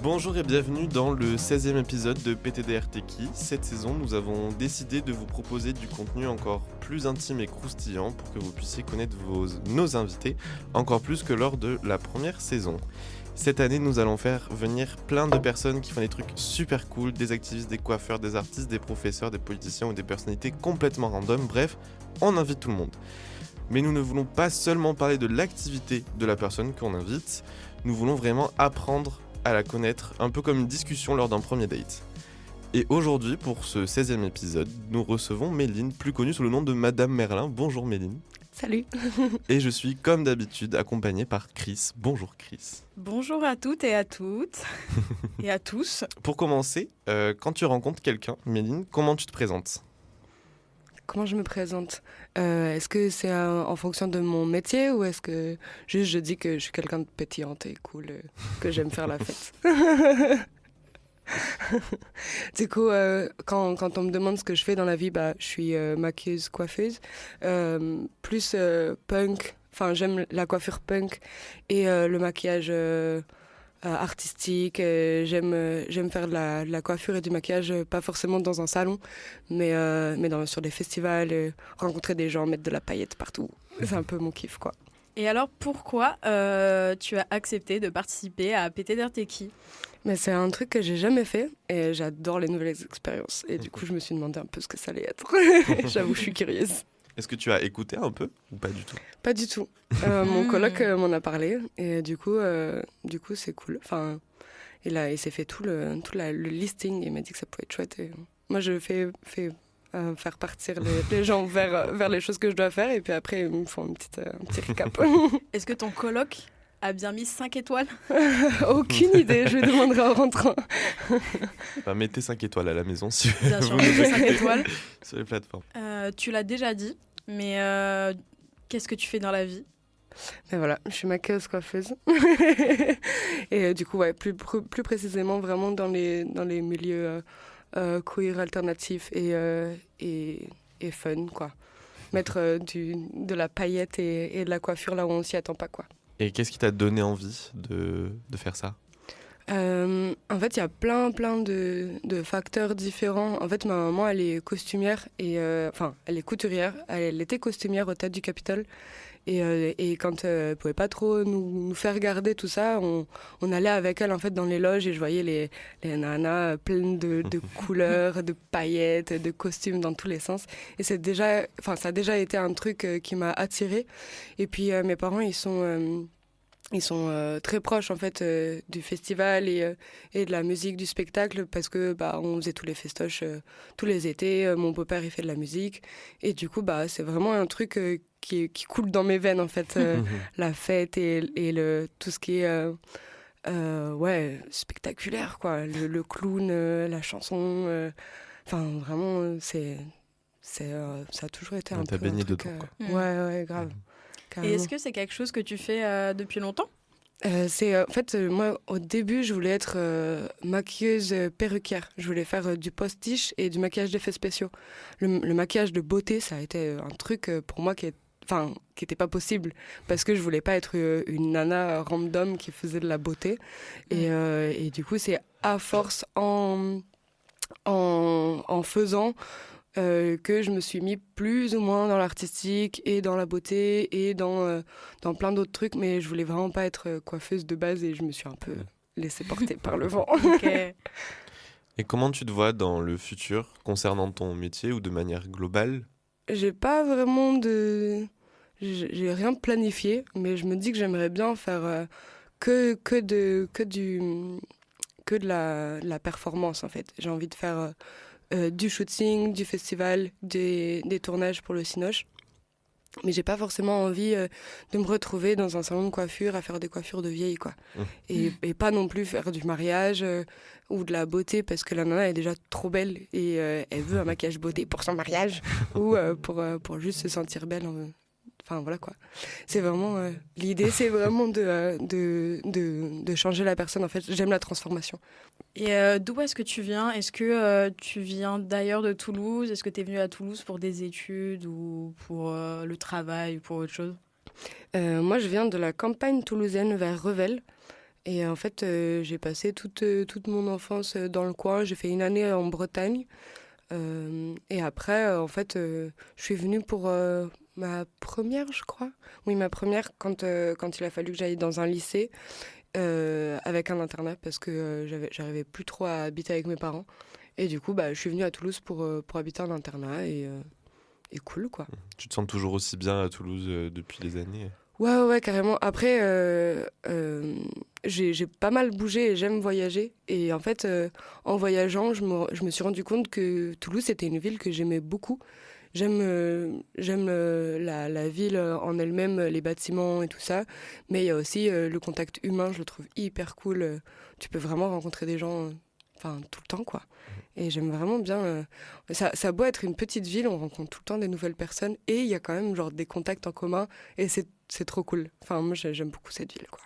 Bonjour et bienvenue dans le 16e épisode de PTDRTKI. Cette saison, nous avons décidé de vous proposer du contenu encore plus intime et croustillant pour que vous puissiez connaître nos invités encore plus que lors de la première saison. Cette année, nous allons faire venir plein de personnes qui font des trucs super cool, des activistes, des coiffeurs, des artistes, des professeurs, des politiciens ou des personnalités complètement random. Bref, on invite tout le monde. Mais nous ne voulons pas seulement parler de l'activité de la personne qu'on invite, nous voulons vraiment apprendre à la connaître, un peu comme une discussion lors d'un premier date. Et aujourd'hui, pour ce 16e épisode, nous recevons Méline, plus connue sous le nom de Madame Merlin. Bonjour Méline. Salut. Et je suis, comme d'habitude, accompagné par Chris. Bonjour Chris. Bonjour à toutes et à toutes. Et à tous. Pour commencer, quand tu rencontres quelqu'un, Méline, comment tu te présentes ? Comment je me présente ? Est-ce que c'est en fonction de mon métier ou est-ce que juste je dis que je suis quelqu'un de pétillante et cool, que j'aime faire la fête ? Du coup, quand on me demande ce que je fais dans la vie, je suis maquilleuse, coiffeuse, plus punk. Enfin, j'aime la coiffure punk et le maquillage artistique. J'aime faire de la coiffure et du maquillage, pas forcément dans un salon, mais sur des festivals, rencontrer des gens, mettre de la paillette partout. C'est un peu mon kiff, quoi. Et alors, pourquoi tu as accepté de participer à PTDRTKI ? Mais c'est un truc que j'ai jamais fait et j'adore les nouvelles expériences. Et du coup, je me suis demandé un peu ce que ça allait être. J'avoue, je suis curieuse. Est-ce que tu as écouté un peu ou pas du tout ? Pas du tout. Mon coloc m'en a parlé et du coup, c'est cool. Enfin, il s'est fait tout le listing et il m'a dit que ça pouvait être chouette. Et moi, je fais faire partir les gens vers les choses que je dois faire et puis après, ils me font un petit recap. Est-ce que ton coloc a bien mis 5 étoiles ? Aucune idée, je lui demanderai en rentrant. Mettez 5 étoiles à la maison si Bien sûr, vous nous 5 écoutez étoiles. sur les plateformes. Tu l'as déjà dit, mais qu'est-ce que tu fais dans la vie ? Et voilà, je suis maquilleuse coiffeuse. Et du coup, ouais, plus précisément, vraiment dans les milieux queer alternatifs et fun, quoi. Mettre de la paillette et de la coiffure là où on s'y attend pas, quoi. Et qu'est-ce qui t'a donné envie de faire ça ? En fait, il y a plein de facteurs différents. En fait, ma maman, elle est costumière elle est couturière. Elle était costumière au Théâtre du Capitole. Et quand elle pouvait pas trop nous faire garder tout ça, on allait avec elle en fait dans les loges et je voyais les nanas pleines de couleurs, de paillettes, de costumes dans tous les sens. Et ça a déjà été un truc qui m'a attirée. Et puis mes parents, ils sont très proches en fait du festival et de la musique, du spectacle parce que on faisait tous les festoches tous les étés. Mon beau-père il fait de la musique et du coup c'est vraiment un truc qui coule dans mes veines en fait, la fête et tout ce qui est spectaculaire quoi, le clown, la chanson. Vraiment ça a toujours été un peu. T'as baigné un truc, dedans, quoi. Ouais, grave. Et est-ce que c'est quelque chose que tu fais depuis longtemps ? En fait, moi, au début, je voulais être maquilleuse perruquière. Je voulais faire du postiche et du maquillage d'effets spéciaux. Le maquillage de beauté, ça a été un truc pour moi qui était pas possible parce que je voulais pas être une nana random qui faisait de la beauté. Et du coup, c'est à force en faisant que je me suis mis plus ou moins dans l'artistique et dans la beauté et dans plein d'autres trucs, mais je voulais vraiment pas être coiffeuse de base et je me suis un peu laissée porter par le vent. Okay. Et comment tu te vois dans le futur concernant ton métier ou de manière globale ? J'ai pas vraiment j'ai rien planifié, mais je me dis que j'aimerais bien faire que de la performance en fait. J'ai envie de faire du shooting, du festival, des tournages pour le Cinoche. Mais j'ai pas forcément envie de me retrouver dans un salon de coiffure à faire des coiffures de vieilles, quoi. Et pas non plus faire du mariage ou de la beauté parce que la nana est déjà trop belle et elle veut un maquillage beauté pour son mariage ou pour juste se sentir belle. Enfin voilà quoi. C'est vraiment l'idée, c'est vraiment de changer la personne en fait. J'aime la transformation. Et d'où est-ce que tu viens ? Est-ce que tu viens d'ailleurs de Toulouse ? Est-ce que tu es venue à Toulouse pour des études ou pour le travail ou pour autre chose ? Moi je viens de la campagne toulousaine vers Revel. Et en fait, j'ai passé toute mon enfance dans le coin. J'ai fait une année en Bretagne. Et après, en fait, je suis venue pour ma première, je crois. Oui, ma première, quand il a fallu que j'aille dans un lycée avec un internat parce que j'arrivais plus trop à habiter avec mes parents. Et du coup, je suis venue à Toulouse pour habiter en internat et cool, quoi. Tu te sens toujours aussi bien à Toulouse depuis des années? Ouais, carrément. Après, j'ai pas mal bougé et j'aime voyager. Et en fait, en voyageant, je me suis rendu compte que Toulouse, c'était une ville que j'aimais beaucoup. J'aime la ville en elle-même, les bâtiments et tout ça. Mais il y a aussi le contact humain, je le trouve hyper cool. Tu peux vraiment rencontrer des gens tout le temps, quoi. Et j'aime vraiment bien. Ça a beau être une petite ville, on rencontre tout le temps des nouvelles personnes. Et il y a quand même genre, des contacts en commun. Et c'est trop cool. Enfin, moi, j'aime beaucoup cette ville, quoi.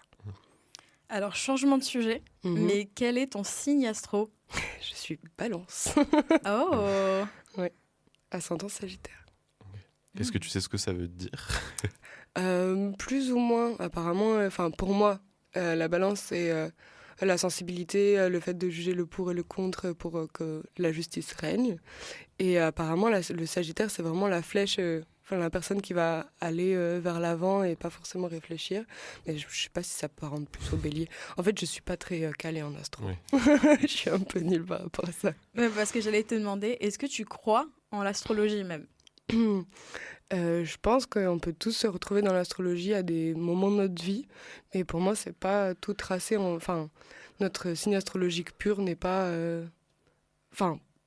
Alors, changement de sujet, mais quel est ton signe astro? Je suis Balance. Oh. Ascendant Sagittaire. Est-ce que tu sais ce que ça veut dire? Plus ou moins, apparemment. Pour moi, la Balance, c'est la sensibilité, le fait de juger le pour et le contre pour que la justice règne. Et apparemment, le Sagittaire, c'est vraiment la flèche, la personne qui va aller vers l'avant et pas forcément réfléchir. Mais je sais pas si ça peut rendre plus au Bélier. En fait, je suis pas très calée en astro. Oui. Je suis un peu nulle par rapport à ça. Ouais, parce que j'allais te demander, est-ce que tu crois en l'astrologie même? Je pense qu'on peut tous se retrouver dans l'astrologie à des moments de notre vie, mais pour moi, c'est pas tout tracé. Notre signe astrologique pur n'est pas.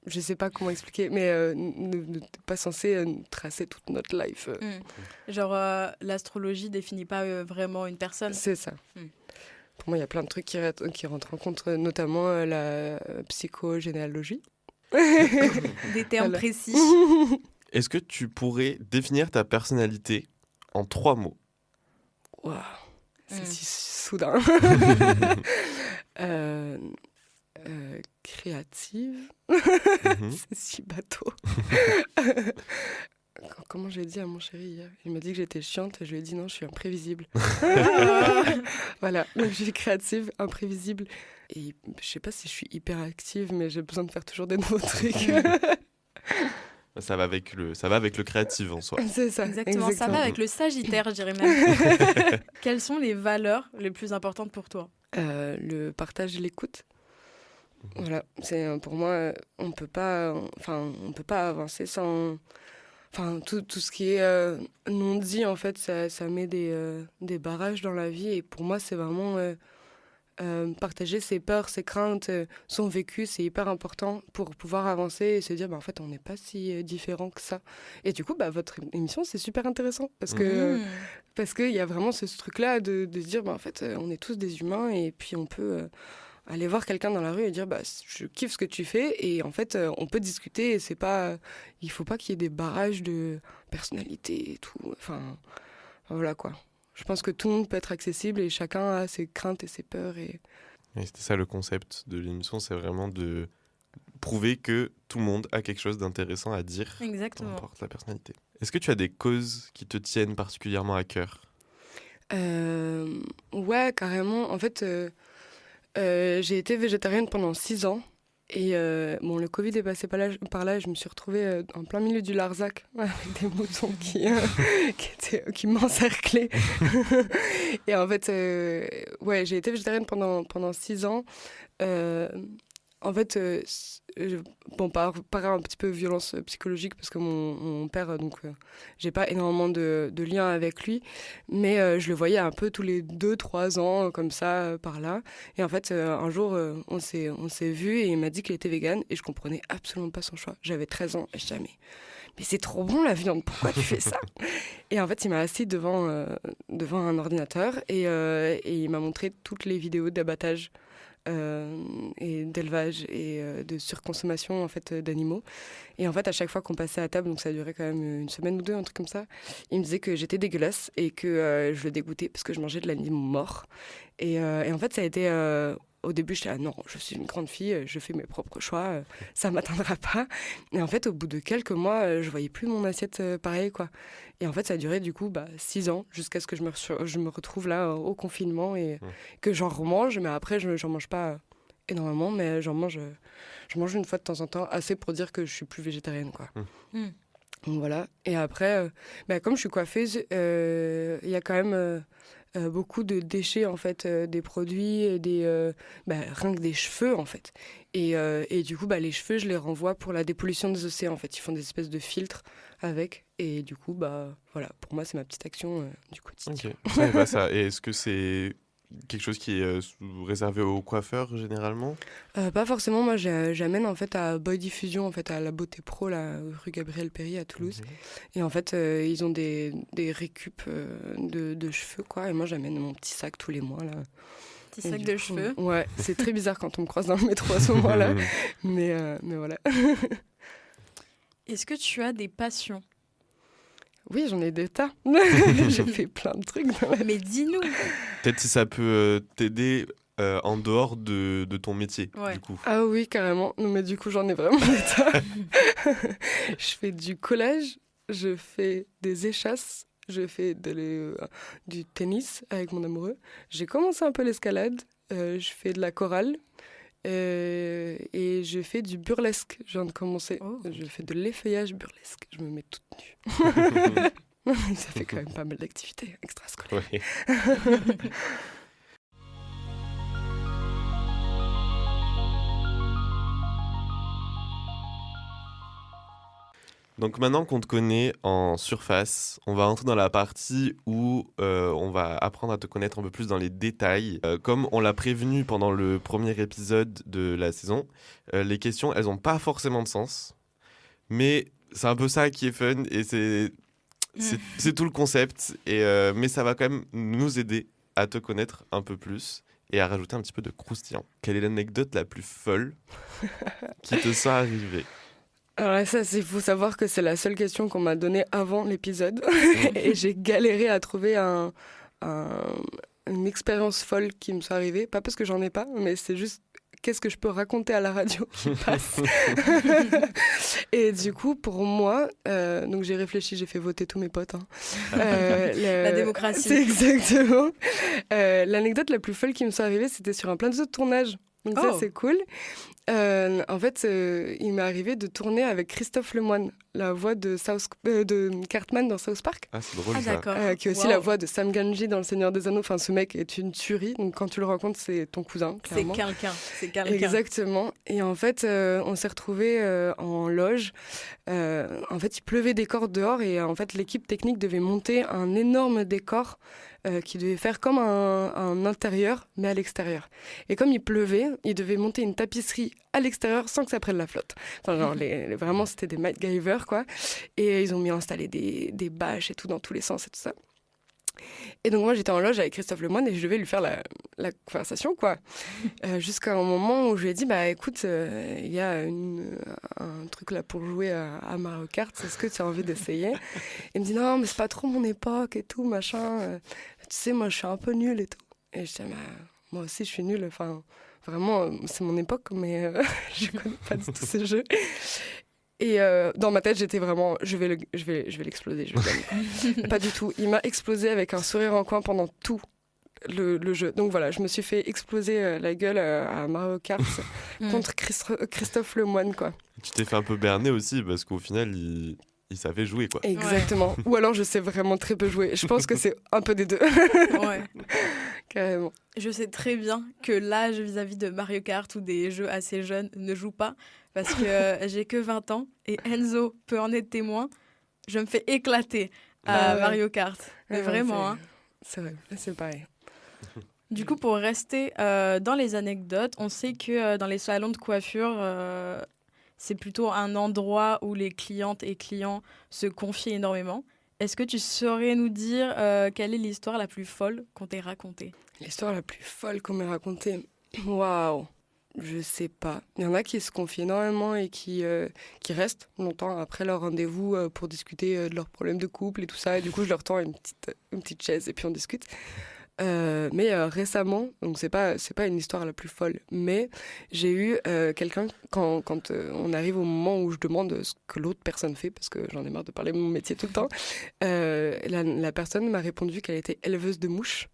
Je sais pas comment expliquer, mais n'est pas censé tracer toute notre life. Genre, l'astrologie définit pas vraiment une personne. C'est ça. Pour moi, il y a plein de trucs qui rentrent en compte, notamment la psychogénéalogie. Des termes précis. Est-ce que tu pourrais définir ta personnalité en 3 mots? Waouh, c'est si soudain. Créative. C'est si bateau. Comment j'ai dit à mon chéri hier? Il m'a dit que j'étais chiante et je lui ai dit non, je suis imprévisible. Voilà, donc je suis créative, imprévisible. Et je sais pas si je suis hyper active, mais j'ai besoin de faire toujours des nouveaux trucs. Ça va avec le créatif en soi. C'est ça. Exactement. Ça va avec le Sagittaire, je dirais même. Quelles sont les valeurs les plus importantes pour toi? Le partage et l'écoute. Voilà, pour moi, on peut pas avancer sans. Tout ce qui est non dit, en fait, ça met des barrages dans la vie. Et pour moi, c'est vraiment partager ses peurs, ses craintes, son vécu, c'est hyper important pour pouvoir avancer et se dire, en fait, on n'est pas si différent que ça. Et du coup, votre émission, c'est super intéressant parce qu'il y a vraiment ce truc-là de se dire, en fait, on est tous des humains et puis on peut aller voir quelqu'un dans la rue et dire, je kiffe ce que tu fais et en fait, on peut discuter et il faut pas qu'il y ait des barrages de personnalité et tout. Voilà quoi. Je pense que tout le monde peut être accessible et chacun a ses craintes et ses peurs. Et c'était ça le concept de l'émission, c'est vraiment de prouver que tout le monde a quelque chose d'intéressant à dire. Exactement. Peu importe la personnalité. Est-ce que tu as des causes qui te tiennent particulièrement à cœur? Ouais, carrément. En fait, j'ai été végétarienne pendant 6 ans. Et le Covid est passé par là, je me suis retrouvée en plein milieu du Larzac avec des moutons qui m'encerclaient. Et en fait, j'ai été végétarienne pendant 6 ans. En fait, par un petit peu violence psychologique parce que mon père, j'ai pas énormément de liens avec lui, mais je le voyais un peu tous les 2-3 ans, comme ça, par là. Et en fait, un jour, on s'est vus et il m'a dit qu'il était vegan et je comprenais absolument pas son choix. J'avais 13 ans et je disais, mais c'est trop bon la viande, pourquoi tu fais ça? Et en fait, il m'a assis devant un ordinateur et il m'a montré toutes les vidéos d'abattage et d'élevage et de surconsommation en fait d'animaux. Et en fait, à chaque fois qu'on passait à table, donc ça durait quand même une semaine ou deux, un truc comme ça, il me disait que j'étais dégueulasse et que je le dégoûtais parce que je mangeais de l'animal mort. Et en fait, ça a été au début, j'étais là, non, je suis une grande fille, je fais mes propres choix, ça m'atteindra pas. Et en fait, au bout de quelques mois, je voyais plus mon assiette pareil, quoi. Et en fait, ça a duré du coup 6 ans jusqu'à ce que je me retrouve là au confinement et que j'en remange. Mais après, j'en mange pas énormément, mais je mange une fois de temps en temps, assez pour dire que je suis plus végétarienne, quoi. Donc voilà. Et après, comme je suis coiffeuse, il y a quand même beaucoup de déchets en fait, des produits et rien que des cheveux en fait. Et du coup, les cheveux, je les renvoie pour la dépollution des océans en fait. Ils font des espèces de filtres avec. Et du coup, voilà, pour moi, c'est ma petite action du quotidien. Ok, je savais pas ça. Et est-ce que c'est quelque chose qui est réservé aux coiffeurs généralement? Pas forcément. Moi, j'amène en fait à Boy Diffusion, en fait, à la Beauté Pro, là, rue Gabriel Péri à Toulouse. Et en fait, ils ont des récup de cheveux, quoi. Et moi, j'amène mon petit sac tous les mois, là. Petit sac de cheveux. Ouais, c'est très bizarre quand on me croise dans le métro à ce moment-là. mais voilà. Est-ce que tu as des passions? Oui, j'en ai des tas. J'ai fait plein de trucs. Mais dis-nous. Peut-être si ça peut t'aider en dehors de ton métier, du coup. Ah oui, carrément. Non, mais du coup, j'en ai vraiment des tas. Je fais du collage, je fais des échasses, je fais du tennis avec mon amoureux. J'ai commencé un peu l'escalade, je fais de la chorale. Et je fais du burlesque, je viens de commencer. Je fais de l'effeuillage burlesque, je me mets toute nue. Ça fait quand même pas mal d'activités extrascolaires. Ouais. Donc maintenant qu'on te connaît en surface, on va rentrer dans la partie où on va apprendre à te connaître un peu plus dans les détails. Comme on l'a prévenu pendant le premier épisode de la saison, les questions, elles n'ont pas forcément de sens. Mais c'est un peu ça qui est fun et c'est tout le concept. Mais ça va quand même nous aider à te connaître un peu plus et à rajouter un petit peu de croustillant. Quelle est l'anecdote la plus folle qui te soit arrivée? Alors là, il faut savoir que c'est la seule question qu'on m'a donnée avant l'épisode. Et j'ai galéré à trouver une expérience folle qui me soit arrivée. Pas parce que j'en ai pas, mais c'est juste qu'est-ce que je peux raconter à la radio qui passe. Et du coup, pour moi, donc j'ai réfléchi, j'ai fait voter tous mes potes. La démocratie. C'est exactement. L'anecdote la plus folle qui me soit arrivée, c'était sur un plateau de tournage. Donc ça, c'est cool. En fait, il m'est arrivé de tourner avec Christophe Lemoine, la voix de Cartman dans South Park. Ah, c'est drôle ça. D'accord. Qui est aussi la voix de Sam Gamgee dans Le Seigneur des Anneaux. Enfin, ce mec est une tuerie. Donc quand tu le rencontres, c'est ton cousin, clairement. C'est quelqu'un. Exactement. Et en fait, on s'est retrouvés en loge. En fait, il pleuvait des cordes dehors et en fait, l'équipe technique devait monter un énorme décor qui devait faire comme un intérieur, mais à l'extérieur. Et comme il pleuvait, il devait monter une tapisserie à l'extérieur sans que ça prenne la flotte. Enfin, genre, vraiment, c'était des MacGyver, quoi. Et ils ont mis à installer des bâches et tout dans tous les sens et tout ça. Et donc moi, j'étais en loge avec Christophe Lemoine et je devais lui faire la conversation, quoi. Jusqu'à un moment où je lui ai dit, écoute, il y a un truc là pour jouer à Mario Kart, est-ce que tu as envie d'essayer? Il me dit, non, mais c'est pas trop mon époque et tout, machin. Tu sais, moi, je suis un peu nulle et tout. Et je dis, moi aussi, je suis nulle. Enfin, vraiment, c'est mon époque, mais je connais pas du tout ce jeu. Et dans ma tête, j'étais vraiment, je vais l'exploser. Pas du tout. Il m'a explosé avec un sourire en coin pendant tout le jeu. Donc voilà, je me suis fait exploser la gueule à Mario Kart contre Christophe Lemoine, quoi. Tu t'es fait un peu berner aussi parce qu'au final, il savait jouer, quoi. Exactement. Ouais. Ou alors je sais vraiment très peu jouer. Je pense que c'est un peu des deux. Ouais. Carrément. Je sais très bien que l'âge vis-à-vis de Mario Kart ou des jeux assez jeunes ne joue pas parce que j'ai que 20 ans et Enzo peut en être témoin. Je me fais éclater à Mario Kart. Mais vraiment. C'est vrai, c'est pareil. Du coup, pour rester dans les anecdotes, on sait que dans les salons de coiffure, c'est plutôt un endroit où les clientes et clients se confient énormément. Est-ce que tu saurais nous dire quelle est l'histoire la plus folle qu'on t'ait racontée? L'histoire la plus folle qu'on m'ait racontée? Waouh! Je sais pas. Il y en a qui se confient énormément et qui restent longtemps après leur rendez-vous pour discuter de leurs problèmes de couple et tout ça. Et du coup, je leur tends une petite chaise et puis on discute. Mais récemment, donc c'est pas une histoire la plus folle, mais j'ai eu quelqu'un, quand on arrive au moment où je demande ce que l'autre personne fait, parce que j'en ai marre de parler de mon métier tout le temps, la personne m'a répondu qu'elle était éleveuse de mouches.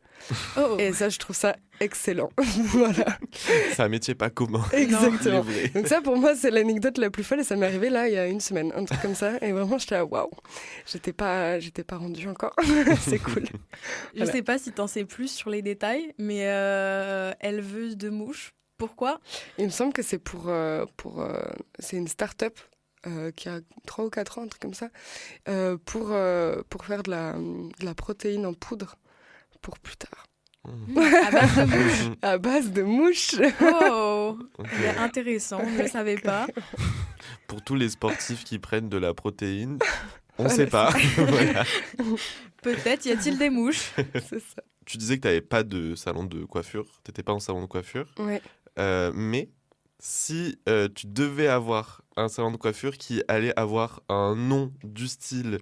Oh. Et ça, je trouve ça excellent. Voilà. C'est un métier pas commun. Exactement. Il est vrai. Donc ça, pour moi, c'est l'anecdote la plus folle et ça m'est arrivé là, il y a une semaine, un truc comme ça. Et vraiment, j'étais là, waouh. J'étais pas rendue encore. C'est cool. Je Voilà. sais pas si t'en sais plus sur les détails, mais éleveuse de mouches, pourquoi? Il me semble que c'est c'est une start-up qui a 3 ou 4 ans, un truc comme ça, pour faire de la protéine en poudre pour plus tard. À base de mouches. À base de mouches. Oh, Ok. mais intéressant, je ne savais pas. Pour tous les sportifs qui prennent de la protéine, on Voilà, sait pas. Voilà. Peut-être y a-t-il des mouches. C'est ça. Tu disais que tu n'avais pas de salon de coiffure, tu n'étais pas en salon de coiffure, Ouais. mais si tu devais avoir un salon de coiffure qui allait avoir un nom du style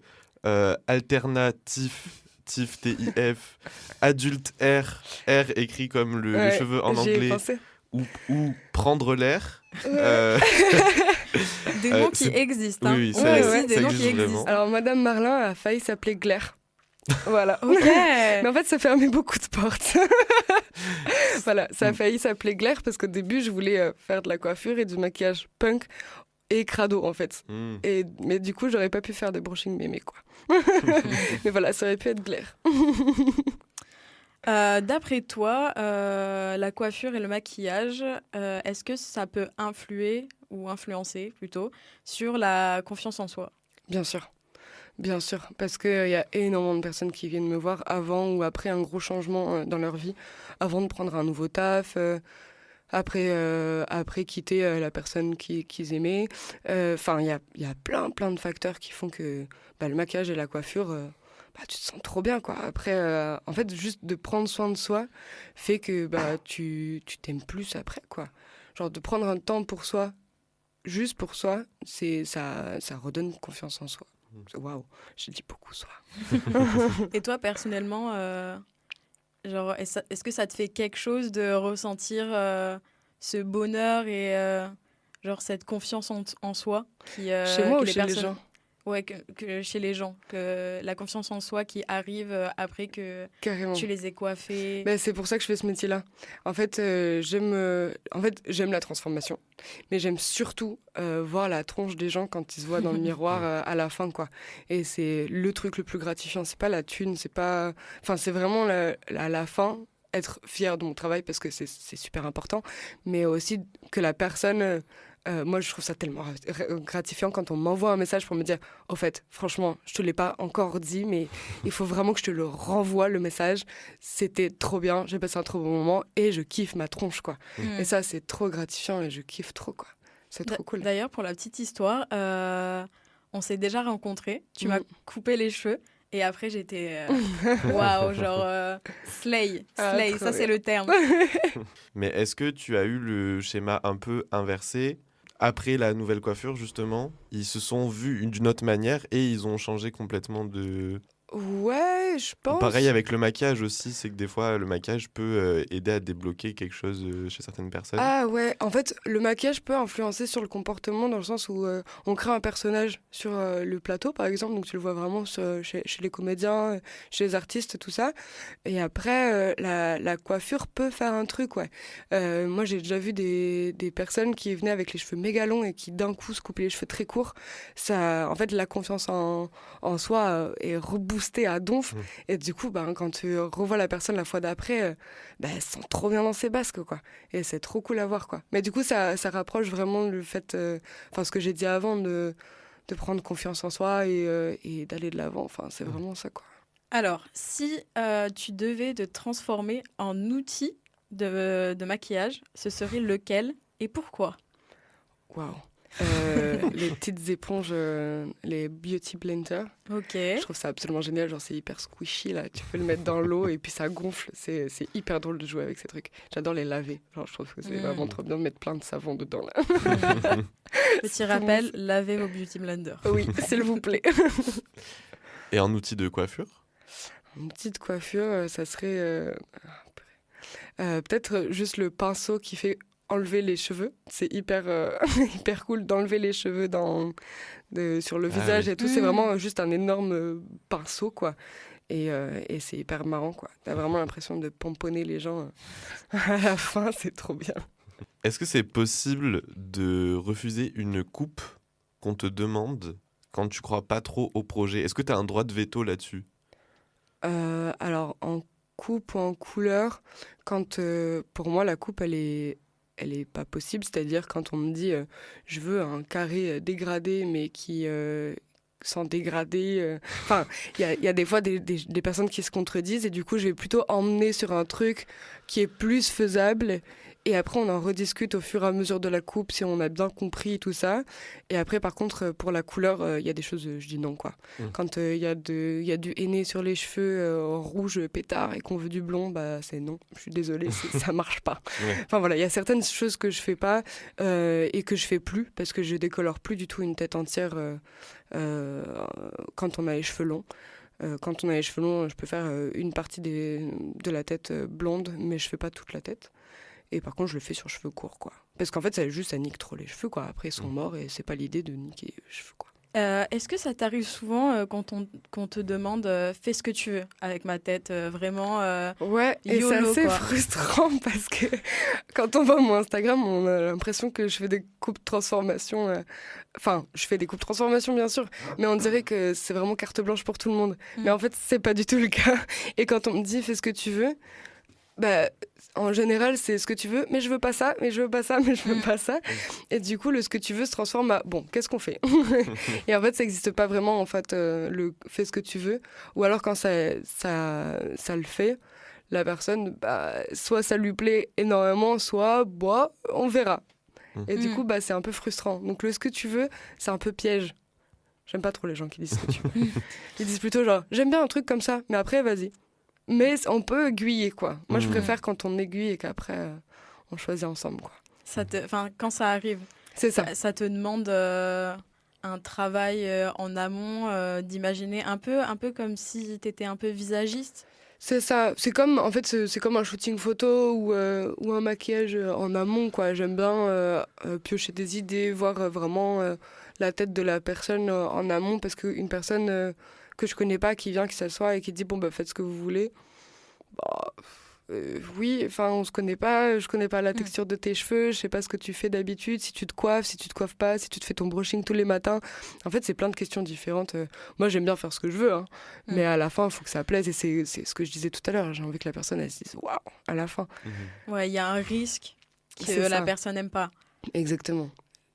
alternatif, TIF, adulte R écrit comme les Ouais, cheveux en j'y ai anglais, pensé. ou prendre l'air. Des noms qui existent. Hein. oui, On ça- a ça aussi des noms qui existe vraiment. existent. Alors, Madame Marlin a failli s'appeler Glaire. Voilà. Ok. Mais en fait, ça fermait beaucoup de portes. Voilà, ça a failli s'appeler Glaire parce qu'au début, je voulais faire de la coiffure et du maquillage punk et crado, en fait. Hmm. Mais du coup, j'aurais pas pu faire de brushing mémé, quoi. Mais voilà, ça aurait pu être Glaire. D'après toi, la coiffure et le maquillage, est-ce que ça peut influer ou influencer plutôt sur la confiance en soi? Bien sûr. Bien sûr, parce qu'il y a énormément de personnes qui viennent me voir avant ou après un gros changement dans leur vie, avant de prendre un nouveau taf, après quitter la personne qu'ils aimaient. Enfin, il y a plein de facteurs qui font que le maquillage et la coiffure, tu te sens trop bien, quoi. Après, en fait, juste de prendre soin de soi fait que tu t'aimes plus après, quoi. Genre de prendre un temps pour soi, juste pour soi, ça redonne confiance en soi. Waouh, j'ai dit beaucoup soi. Et toi, personnellement, genre, est-ce que ça te fait quelque chose de ressentir ce bonheur et genre cette confiance en soi Chez moi que ou chez les gens? Ouais, que chez les gens, que la confiance en soi qui arrive après que Carrément. tu les aies coiffés. C'est pour ça que je fais ce métier-là. En fait, j'aime la transformation, mais j'aime surtout voir la tronche des gens quand ils se voient dans le miroir à la fin, quoi. Et c'est le truc le plus gratifiant. C'est pas la thune, c'est pas... Enfin, c'est vraiment à la fin, être fier de mon travail parce que c'est super important, mais aussi que la personne... moi, je trouve ça tellement gratifiant quand on m'envoie un message pour me dire « Au fait, franchement, je te l'ai pas encore dit, mais il faut vraiment que je te le renvoie, le message. C'était trop bien, j'ai passé un trop bon moment et je kiffe ma tronche, quoi. Mm. Et ça, c'est trop gratifiant et je kiffe trop, quoi. C'est trop cool. D'ailleurs, pour la petite histoire, on s'est déjà rencontrés. Tu m'as coupé les cheveux. Et après, j'étais waouh, genre slay, Ah, slay, trop ça c'est bien. le terme. Mais est-ce que tu as eu le schéma un peu inversé? Après la nouvelle coiffure, justement, ils se sont vus d'une autre manière et ils ont changé complètement de... Ouais, je pense. Pareil avec le maquillage aussi, c'est que des fois, le maquillage peut aider à débloquer quelque chose chez certaines personnes. Ah ouais, en fait, le maquillage peut influencer sur le comportement dans le sens où on crée un personnage sur le plateau, par exemple, donc tu le vois vraiment chez les comédiens, chez les artistes, tout ça. Et après, la coiffure peut faire un truc, ouais. Moi, j'ai déjà vu des personnes qui venaient avec les cheveux méga longs et qui d'un coup se coupaient les cheveux très courts. Ça, en fait, la confiance en soi est reboostée à donf. Et du coup, quand tu revois la personne la fois d'après, elle se sent trop bien dans ses basques, quoi. Et c'est trop cool à voir, quoi. Mais du coup, ça rapproche vraiment le fait, ce que j'ai dit avant, de prendre confiance en soi et d'aller de l'avant. Enfin, c'est vraiment ça, quoi. Alors, si tu devais te transformer en outil de maquillage, ce serait lequel et pourquoi? Waouh. Les petites éponges, les beauty blenders. Ok. Je trouve ça absolument génial, genre c'est hyper squishy là, tu peux le mettre dans l'eau et puis ça gonfle, c'est hyper drôle de jouer avec ces trucs. J'adore les laver, genre je trouve que c'est vraiment trop bien de mettre plein de savon dedans là. Petit rappel, lavez vos beauty blenders. Oui, s'il vous plaît. Et en outil de coiffure? Une petite coiffure, ça serait peut-être juste le pinceau qui fait enlever les cheveux. C'est hyper, hyper cool d'enlever les cheveux sur le visage oui. et tout. C'est vraiment juste un énorme pinceau, quoi. Et c'est hyper marrant, quoi. T'as vraiment l'impression de pomponner les gens à la fin, c'est trop bien. Est-ce que c'est possible de refuser une coupe qu'on te demande quand tu crois pas trop au projet? Est-ce que tu as un droit de veto là-dessus? Alors, en coupe ou en couleur, pour moi, la coupe, elle est pas possible. C'est-à-dire quand on me dit je veux un carré dégradé, mais qui sans dégrader. Enfin, il y a des fois des personnes qui se contredisent et du coup, je vais plutôt emmener sur un truc qui est plus faisable. Et après, on en rediscute au fur et à mesure de la coupe si on a bien compris tout ça. Et après, par contre, pour la couleur, il y a des choses, je dis non, quoi. Quand il y a du henné sur les cheveux rouge pétard et qu'on veut du blond, bah c'est non. Je suis désolée, ça marche pas. Ouais. Enfin voilà, il y a certaines choses que je fais pas et que je fais plus parce que je décolore plus du tout une tête entière quand on a les cheveux longs. Quand on a les cheveux longs, je peux faire une partie de la tête blonde, mais je fais pas toute la tête. Et par contre, je le fais sur cheveux courts, quoi. Parce qu'en fait, ça nique trop les cheveux, quoi. Après, ils sont morts et c'est pas l'idée de niquer les cheveux, quoi. Est-ce que ça t'arrive souvent qu'on te demande fais ce que tu veux avec ma tête, vraiment Ouais, et c'est YOLO, assez quoi. frustrant parce que quand on voit mon Instagram, on a l'impression que je fais des coupes transformation. Enfin, je fais des coupes transformation, bien sûr, mais on dirait que c'est vraiment carte blanche pour tout le monde. Mais en fait, c'est pas du tout le cas. Et quand on me dit fais ce que tu veux, bah, en général, c'est ce que tu veux, mais je veux pas ça, mais je veux pas ça, mais je veux pas ça. Et du coup, le ce que tu veux se transforme à bon, qu'est-ce qu'on fait? Et en fait, ça n'existe pas vraiment, en fait, le fais ce que tu veux. Ou alors, quand ça le fait, la personne, bah, soit ça lui plaît énormément, soit bah, on verra. Et du coup, bah, c'est un peu frustrant. Donc, le ce que tu veux, c'est un peu piège. J'aime pas trop les gens qui disent ce que tu veux. Ils disent plutôt genre, j'aime bien un truc comme ça, mais après, vas-y. Mais on peut aiguiller, quoi. Moi, je préfère quand on aiguille et qu'après, on choisit ensemble, quoi. Quand ça arrive, C'est ça. ça te demande un travail en amont, d'imaginer un peu comme si t'étais un peu visagiste. C'est ça. C'est comme, en fait, c'est comme un shooting photo ou un maquillage en amont, quoi. J'aime bien piocher des idées, voir vraiment la tête de la personne en amont, parce qu'une personne que je connais pas qui vient, qui s'assoit et qui dit bon bah faites ce que vous voulez. Bah, oui, enfin on se connaît pas, je connais pas la texture de tes cheveux, je sais pas ce que tu fais d'habitude, si tu te coiffes pas, si tu te fais ton brushing tous les matins. En fait, c'est plein de questions différentes. Moi, j'aime bien faire ce que je veux, hein, mais à la fin, il faut que ça plaise et c'est ce que je disais tout à l'heure. J'ai envie que la personne elle se dise waouh à la fin. Ouais, il y a un risque que C'est la ça. personne n'aime pas. Exactement.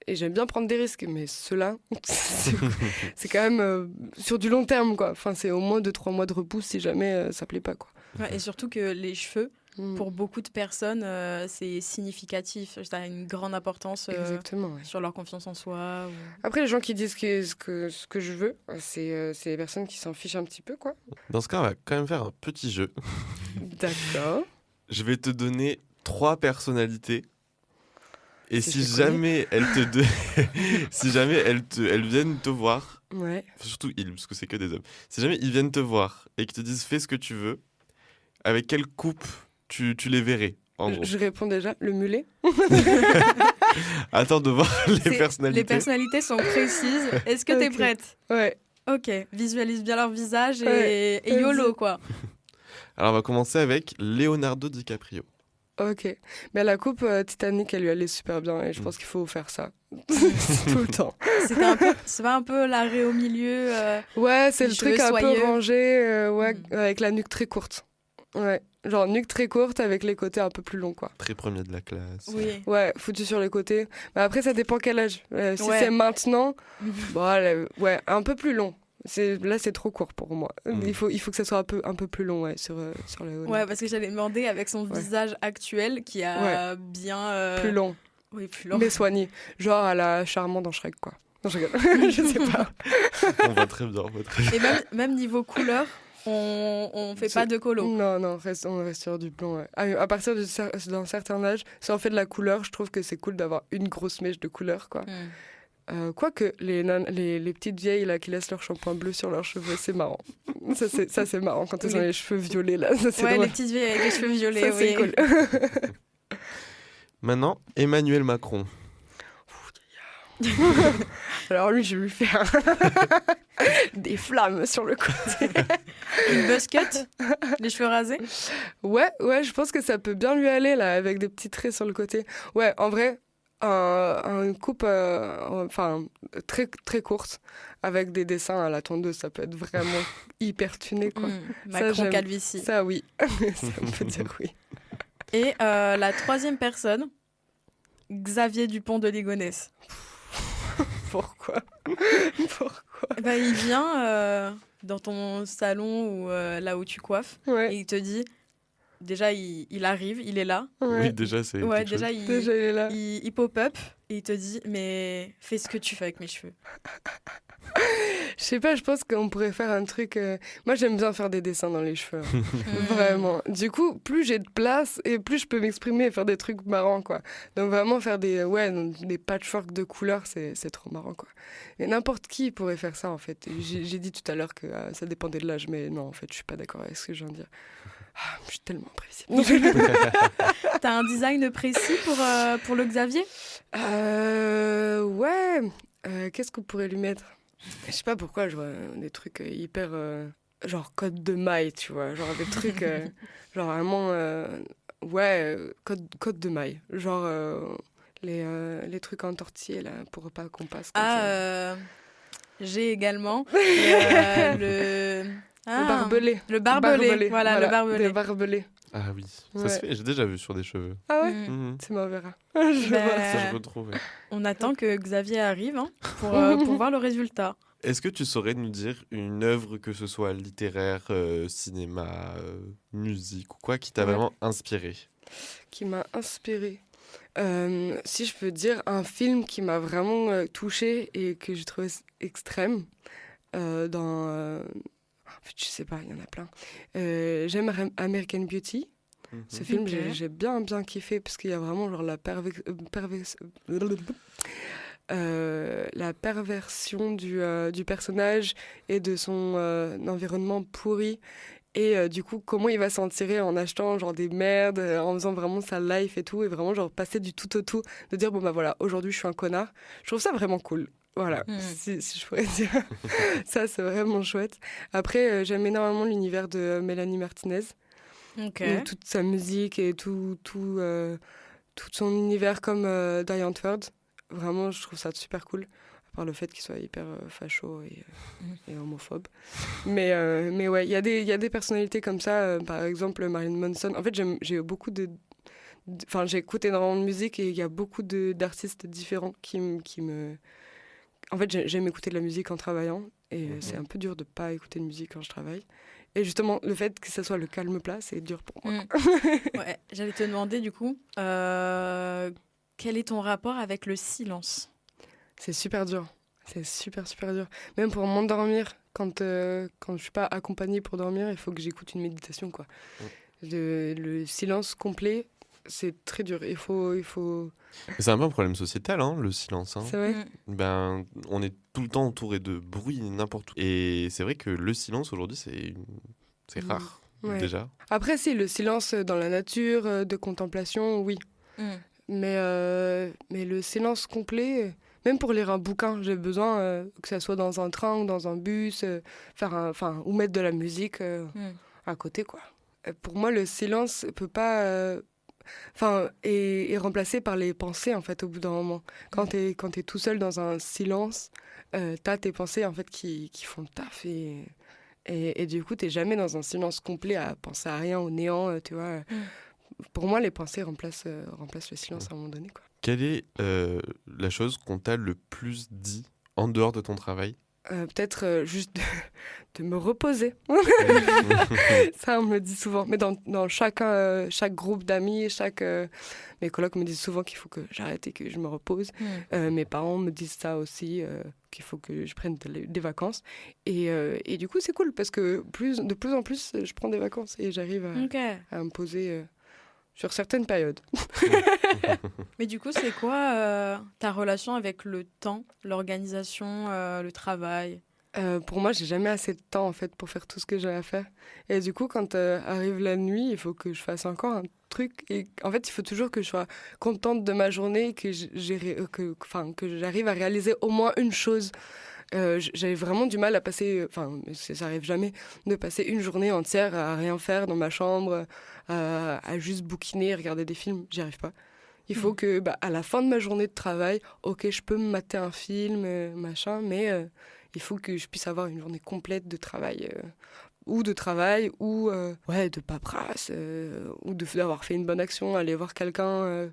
Et j'aime bien prendre des risques, mais ceux-là, c'est quand même sur du long terme, quoi. Enfin, c'est au moins 2-3 mois de repousse si jamais ça plaît pas, quoi. Ouais, et surtout que les cheveux, pour beaucoup de personnes, c'est significatif. Ça a une grande importance Exactement, ouais. sur leur confiance en soi. Après, les gens qui disent ce que je veux, c'est les personnes qui s'en fichent un petit peu, quoi. Dans ce cas, on va quand même faire un petit jeu. D'accord. Je vais te donner 3 personnalités. Et Si si je les connais. jamais si jamais elles viennent te voir, Ouais. surtout ils, parce que c'est que des hommes. Si jamais ils viennent te voir et qu'ils te disent fais ce que tu veux, avec quelle coupe tu les verrais, en gros. Je réponds déjà, le mulet. Attends de voir les personnalités. Les personnalités sont précises. Est-ce que t'es Ok. prête? Ouais. Ok, visualise bien leur visage et, Ouais. et YOLO, quoi. Alors on va commencer avec Leonardo DiCaprio. Ok. Mais la coupe Titanic, elle lui allait super bien et je pense qu'il faut faire ça. Tout le temps. C'est pas un peu l'arrêt au milieu Ouais, c'est Les le truc cheveux un peu soyeux. rangé, ouais, avec la nuque très courte. Ouais, genre nuque très courte avec les côtés un peu plus longs, quoi. Très premier de la classe. Oui. Ouais, foutu sur les côtés. Mais après, ça dépend quel âge. Si Ouais. c'est maintenant, bon, ouais, un peu plus long. Là, c'est trop court pour moi. Il faut que ça soit un peu plus long, ouais, sur le haut. Ouais, parce que j'allais demander avec son Ouais. visage actuel qui a bien... Plus long, Oui, plus long. mais soigné. Genre à la Charmant dans Shrek, quoi. Non, je rigole. Je sais pas. On va très bien, Et même niveau couleur, on fait pas de colo. Non, on reste sur du blond. Ouais. À partir d'un certain âge, si on fait de la couleur, je trouve que c'est cool d'avoir une grosse mèche de couleur, quoi. Quoique, les petites vieilles là, qui laissent leur shampoing bleu sur leurs cheveux, c'est marrant. Ça, c'est marrant quand ils ont les cheveux violets. Là. Ça, c'est drôle. Les petites vieilles avec les cheveux violets, ça, oui. c'est cool. Maintenant, Emmanuel Macron. Alors lui, je vais lui faire des flammes sur le côté. Une buzz cut, les cheveux rasés. Ouais, je pense que ça peut bien lui aller, là, avec des petits traits sur le côté. Ouais, en vrai, une coupe très, très courte, avec des dessins à la tondeuse, ça peut être vraiment hyper tuné, quoi. Macron calvitie. Ça, oui. Ça, on peut dire oui. Et la troisième personne, Xavier Dupont de Ligonnès. Pourquoi Il vient dans ton salon ou là où tu coiffes et il te dit, déjà il arrive, il est là. Ouais. Oui, déjà c'est déjà il est là. Il pop-up et il te dit mais fais ce que tu fais avec mes cheveux. Je sais pas, je pense qu'on pourrait faire un truc... Moi, j'aime bien faire des dessins dans les cheveux. Vraiment. Du coup, plus j'ai de place et plus je peux m'exprimer et faire des trucs marrants, quoi. Donc vraiment faire des patchwork de couleurs, c'est trop marrant, quoi. Et n'importe qui pourrait faire ça, en fait. J'ai dit tout à l'heure que ça dépendait de l'âge, mais non, en fait, je suis pas d'accord avec ce que je viens de dire. Je suis tellement imprévisible. T'as un design précis pour le Xavier ? Ouais. Qu'est-ce qu'on pourrait lui mettre ? Je sais pas pourquoi, je vois des trucs hyper... genre code de maille, tu vois. Genre des trucs... genre vraiment... code de maille. Genre les trucs entortillés, là, pour pas qu'on passe comme ça. J'ai également le barbelé. Le barbelé. Voilà, le barbelé. Le barbelé. Ah oui, ça se fait. J'ai déjà vu sur des cheveux. Ah ouais Tu m'en verras. Ça, je retrouve. On attend que Xavier arrive pour voir le résultat. Est-ce que tu saurais nous dire une œuvre, que ce soit littéraire, cinéma, musique ou quoi, qui t'a vraiment inspiré ? Qui m'a inspiré. Si je peux dire un film qui m'a vraiment touchée et que j'ai trouvé extrême En fait, je sais pas, il y en a plein. J'aime American Beauty. Ce film, j'ai bien kiffé parce qu'il y a vraiment genre la perversion du personnage et de son environnement pourri. Et du coup, comment il va s'en tirer en achetant genre des merdes, en faisant vraiment sa life et tout, et vraiment genre passer du tout au tout, de dire bon bah voilà, aujourd'hui je suis un connard. Je trouve ça vraiment cool. Voilà, si je pourrais dire. Ça, c'est vraiment chouette. Après, j'aime énormément l'univers de Mélanie Martinez. Toute sa musique et tout son univers comme Diane Ford. Vraiment, je trouve ça super cool. À part le fait qu'il soit hyper facho et homophobe. Mais ouais, il y a des personnalités comme ça. Par exemple, Marilyn Manson. En fait, j'ai beaucoup j'écoute énormément de musique et il y a beaucoup d'artistes différents qui me... En fait, j'aime écouter de la musique en travaillant et c'est un peu dur de pas écouter de musique quand je travaille. Et justement, le fait que ça soit le calme plat, c'est dur pour moi. Ouais, j'allais te demander du coup, quel est ton rapport avec le silence ? C'est super dur. C'est super dur. Même pour m'endormir, quand je suis pas accompagnée pour dormir, il faut que j'écoute une méditation, quoi. Le silence complet, c'est très dur. Il faut... C'est un peu un problème sociétal, hein, le silence. Hein. C'est vrai. On est tout le temps entouré de bruit n'importe où. Et c'est vrai que le silence aujourd'hui, c'est rare, déjà. Après, si, le silence dans la nature, de contemplation, oui. Mais le silence complet, même pour lire un bouquin, j'ai besoin que ça soit dans un train ou dans un bus, ou mettre de la musique à côté, quoi. Pour moi, le silence peut pas... est remplacé par les pensées, en fait, au bout d'un moment. Quand t'es tout seul dans un silence, t'as tes pensées, en fait, qui font le taf. Et du coup, t'es jamais dans un silence complet à penser à rien, au néant, tu vois. Pour moi, les pensées remplacent le silence à un moment donné, quoi. Quelle est la chose qu'on t'a le plus dit en dehors de ton travail ? Peut-être juste de me reposer. Ça, on me le dit souvent. Mais dans chaque groupe d'amis, mes colocs me disent souvent qu'il faut que j'arrête et que je me repose. Mes parents me disent ça aussi, qu'il faut que je prenne des vacances. Et du coup, c'est cool parce que de plus en plus, je prends des vacances et j'arrive à me poser sur certaines périodes. Mais du coup, c'est quoi ta relation avec le temps, l'organisation, le travail? Pour moi, j'ai jamais assez de temps en fait pour faire tout ce que j'ai à faire. Et du coup, quand arrive la nuit, il faut que je fasse encore un truc. Et en fait, il faut toujours que je sois contente de ma journée, que j'arrive à réaliser au moins une chose. J'avais vraiment du mal à passer, ça arrive jamais, de passer une journée entière à rien faire dans ma chambre, à juste bouquiner, regarder des films. J'y arrive pas. Il faut que, à la fin de ma journée de travail, ok, je peux me mater un film, machin, mais il faut que je puisse avoir une journée complète de travail, ou de paperasse, ou d'avoir fait une bonne action, aller voir quelqu'un.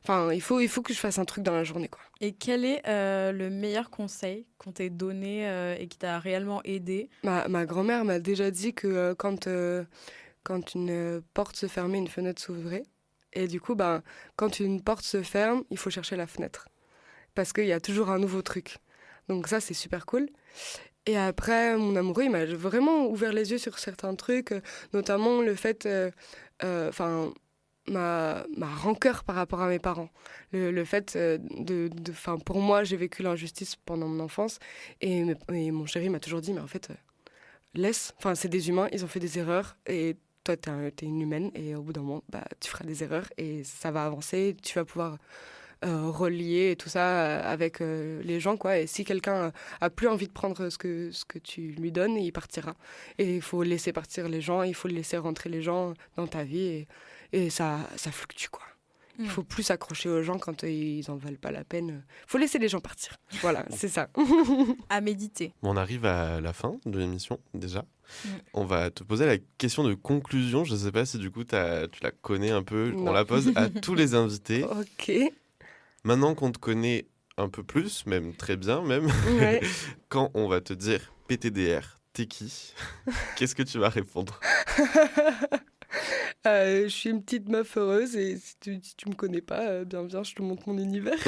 Il faut que je fasse un truc dans la journée, quoi. Et quel est le meilleur conseil qu'on t'ait donné et qui t'a réellement aidé? Ma grand-mère m'a déjà dit que quand une porte se fermait, une fenêtre s'ouvrait. Et du coup, quand une porte se ferme, il faut chercher la fenêtre. Parce qu'il y a toujours un nouveau truc. Donc ça, c'est super cool. Et après, mon amoureux, il m'a vraiment ouvert les yeux sur certains trucs, notamment le fait... ma rancœur par rapport à mes parents. Le fait pour moi, j'ai vécu l'injustice pendant mon enfance. Et mon chéri m'a toujours dit, mais en fait, laisse. Enfin, c'est des humains, ils ont fait des erreurs. Et toi, t'es une humaine. Et au bout d'un moment, tu feras des erreurs. Et ça va avancer. Tu vas pouvoir relier tout ça avec les gens, quoi. Et si quelqu'un a plus envie de prendre ce que tu lui donnes, il partira. Et il faut laisser partir les gens. Il faut laisser rentrer les gens dans ta vie. Et ça fluctue, quoi. Il faut plus s'accrocher aux gens quand ils en valent pas la peine. Il faut laisser les gens partir. Voilà, c'est ça. À méditer. On arrive à la fin de l'émission, déjà. On va te poser la question de conclusion. Je ne sais pas si, du coup, tu la connais un peu. Non. On la pose à tous les invités. Ok. Maintenant qu'on te connaît un peu plus, même très bien, même, Ouais. quand on va te dire PTDR, t'es qui? Qu'est-ce que tu vas répondre? Je suis une petite meuf heureuse et si tu me connais pas, viens, je te montre mon univers.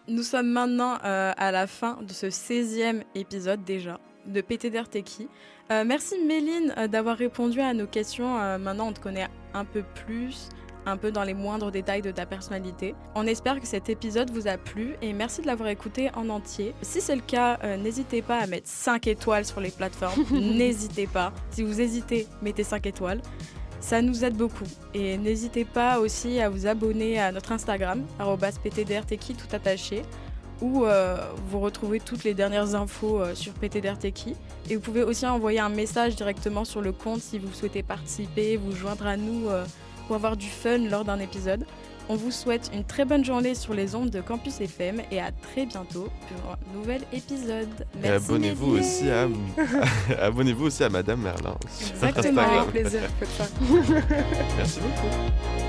Nous sommes maintenant à la fin de ce 16e épisode déjà de PTDR T'es qui. Merci Méline d'avoir répondu à nos questions. Maintenant on te connaît un peu plus, un peu dans les moindres détails de ta personnalité. On espère que cet épisode vous a plu et merci de l'avoir écouté en entier. Si c'est le cas, n'hésitez pas à mettre 5 étoiles sur les plateformes. N'hésitez pas. Si vous hésitez, mettez 5 étoiles. Ça nous aide beaucoup. Et n'hésitez pas aussi à vous abonner à notre Instagram, @PTDRTeki tout attaché, où vous retrouvez toutes les dernières infos sur PTDRTeki. Et vous pouvez aussi envoyer un message directement sur le compte si vous souhaitez participer, vous joindre à nous pour avoir du fun lors d'un épisode. On vous souhaite une très bonne journée sur les ondes de Campus FM et à très bientôt pour un nouvel épisode. Merci. Et abonnez-vous aussi à Madame Merlin. Exactement. Avec plaisir, faites ça. Merci beaucoup.